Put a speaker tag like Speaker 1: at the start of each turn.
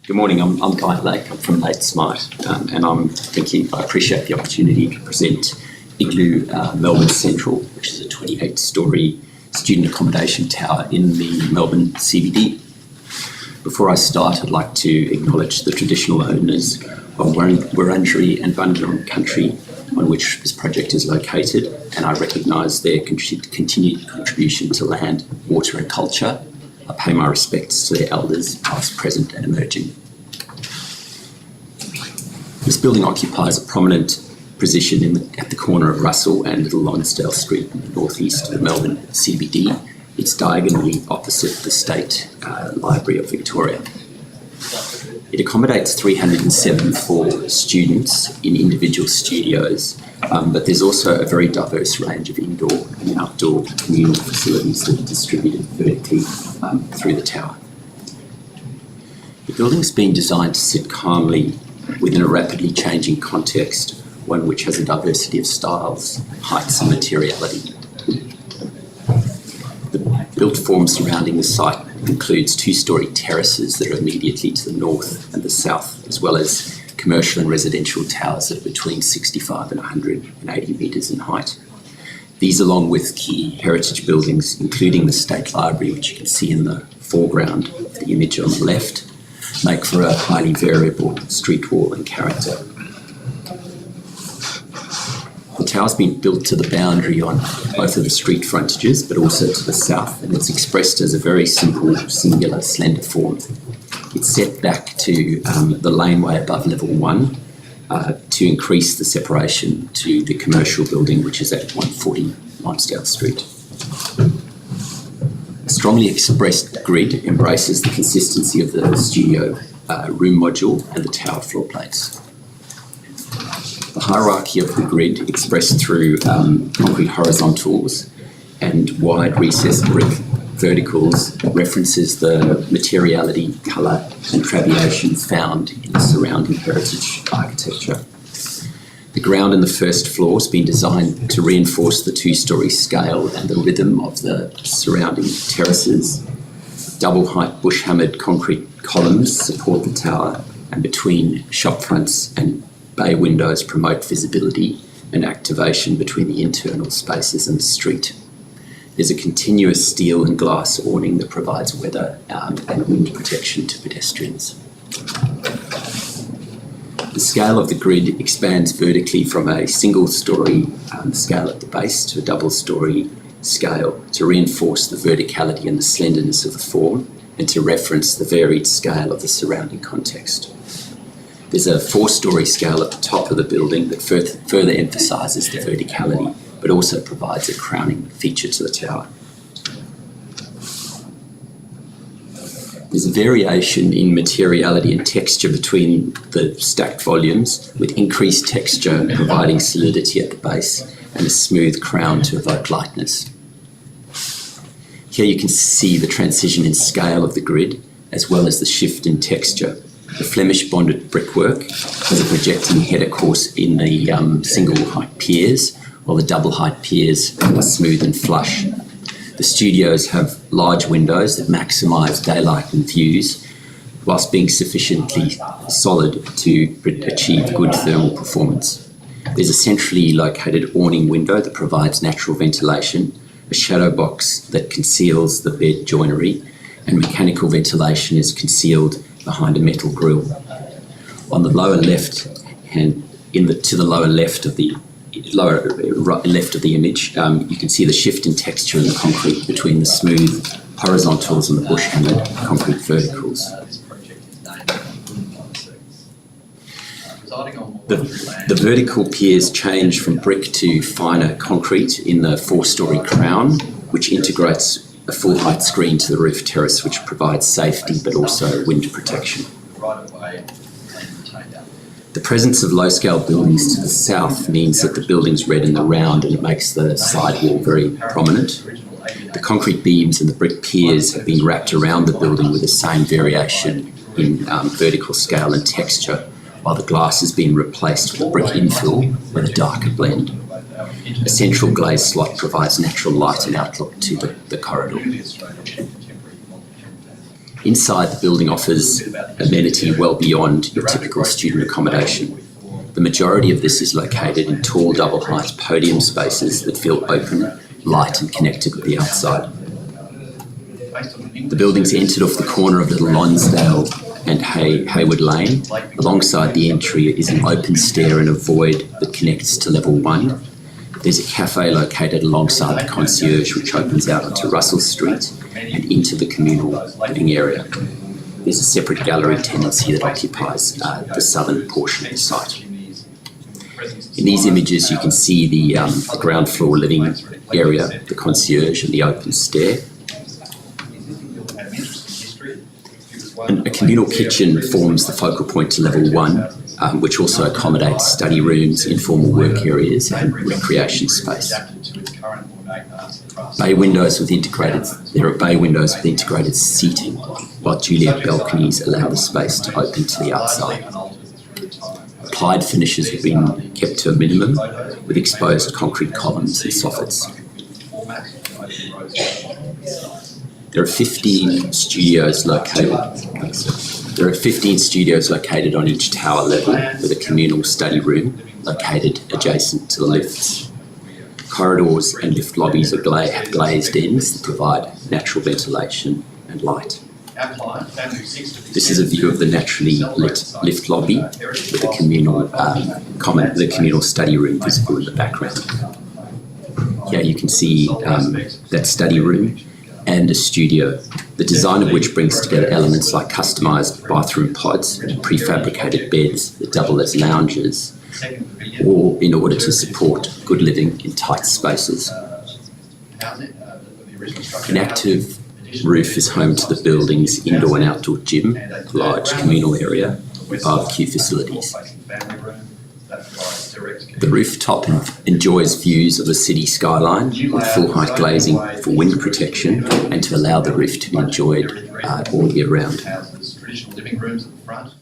Speaker 1: Good morning, I'm Guy Lake, I'm from Late Smart, and I appreciate the opportunity to present Iglu Melbourne Central, which is a 28-storey student accommodation tower in the Melbourne CBD. Before I start, I'd like to acknowledge the traditional owners of Wurundjeri and Bunurong country on which this project is located, and I recognise their continued contribution to land, water and culture. I pay my respects to their elders, past, present and emerging. This building occupies a prominent position at the corner of Russell and Little Lonsdale Street in the northeast of the Melbourne CBD. It's diagonally opposite the State Library of Victoria. It accommodates 374 students in individual studios, but there's also a very diverse range of indoor and outdoor communal facilities that are distributed vertically through the tower. The building's been designed to sit calmly within a rapidly changing context, one which has a diversity of styles, heights and materiality. The built form surrounding the site includes two-storey terraces that are immediately to the north and the south, as well as commercial and residential towers that are between 65 and 180 metres in height. These, along with key heritage buildings, including the State Library, which you can see in the foreground of the image on the left, make for a highly variable street wall and character. The tower's been built to the boundary on both of the street frontages, but also to the south, and it's expressed as a very simple, singular, slender form. It's set back to the laneway above level 1 to increase the separation to the commercial building, which is at 140 Lonsdale Street. A strongly expressed grid embraces the consistency of the studio room module and the tower floor plates. The hierarchy of the grid, expressed through concrete horizontals and wide recessed brick verticals, references the materiality, colour and trabeation found in the surrounding heritage architecture. The ground and the first floor has been designed to reinforce the two-storey scale and the rhythm of the surrounding terraces. Double-height bush-hammered concrete columns support the tower, and between shop fronts and bay windows promote visibility and activation between the internal spaces and the street. There's a continuous steel and glass awning that provides weather and wind protection to pedestrians. The scale of the grid expands vertically from a single-storey scale at the base to a double-storey scale to reinforce the verticality and the slenderness of the form and to reference the varied scale of the surrounding context. There's a 4-storey scale at the top of the building that further emphasises the verticality, but also provides a crowning feature to the tower. There's a variation in materiality and texture between the stacked volumes, with increased texture providing solidity at the base and a smooth crown to evoke lightness. Here you can see the transition in scale of the grid, as well as the shift in texture. The Flemish bonded brickwork has a projecting header course in the single height piers, while the double height piers are smooth and flush. The studios have large windows that maximise daylight and views, whilst being sufficiently solid to achieve good thermal performance. There's a centrally located awning window that provides natural ventilation, a shadow box that conceals the bed joinery, and mechanical ventilation is concealed behind a metal grille. On the lower left hand, to the lower left of the image, you can see the shift in texture in the concrete between the smooth horizontals and the bush-hammered concrete verticals. The vertical piers change from brick to finer concrete in the 4-storey crown, which integrates a full-height screen to the roof terrace, which provides safety but also wind protection. The presence of low-scale buildings to the south means that the building's red in the round and it makes the side wall very prominent. The concrete beams and the brick piers have been wrapped around the building with the same variation in vertical scale and texture, while the glass has been replaced with a brick infill with a darker blend. A central glazed slot provides natural light and outlook to the corridor. Inside, the building offers amenity well beyond your typical student accommodation. The majority of this is located in tall double-height podium spaces that feel open, light and connected with the outside. The building's entered off the corner of Little Lonsdale and Hayward Lane. Alongside the entry is an open stair and a void that connects to level 1. There's a cafe located alongside the concierge which opens out onto Russell Street and into the communal living area. There's a separate gallery tenancy that occupies the southern portion of the site. In these images you can see the ground floor living area, the concierge and the open stair. And a communal kitchen forms the focal point to level 1, which also accommodates study rooms, informal work areas and recreation space. There are bay windows with integrated seating, while Juliet balconies allow the space to open to the outside. Applied finishes have been kept to a minimum with exposed concrete columns and soffits. There are 15 studios located on each tower level with a communal study room located adjacent to the lifts. Corridors and lift lobbies have glazed ends that provide natural ventilation and light. This is a view of the naturally lit lift lobby with the communal study room visible in the background. Here you can see that study room and a studio, the design of which brings together elements like customised bathroom pods and prefabricated beds that double as lounges, or in order to support good living in tight spaces. An active roof is home to the building's indoor and outdoor gym, a large communal area, and barbecue facilities. The rooftop enjoys views of the city skyline with full-height glazing for wind protection and to allow the roof to be enjoyed all year round.
Speaker 2: Traditional living rooms at the front.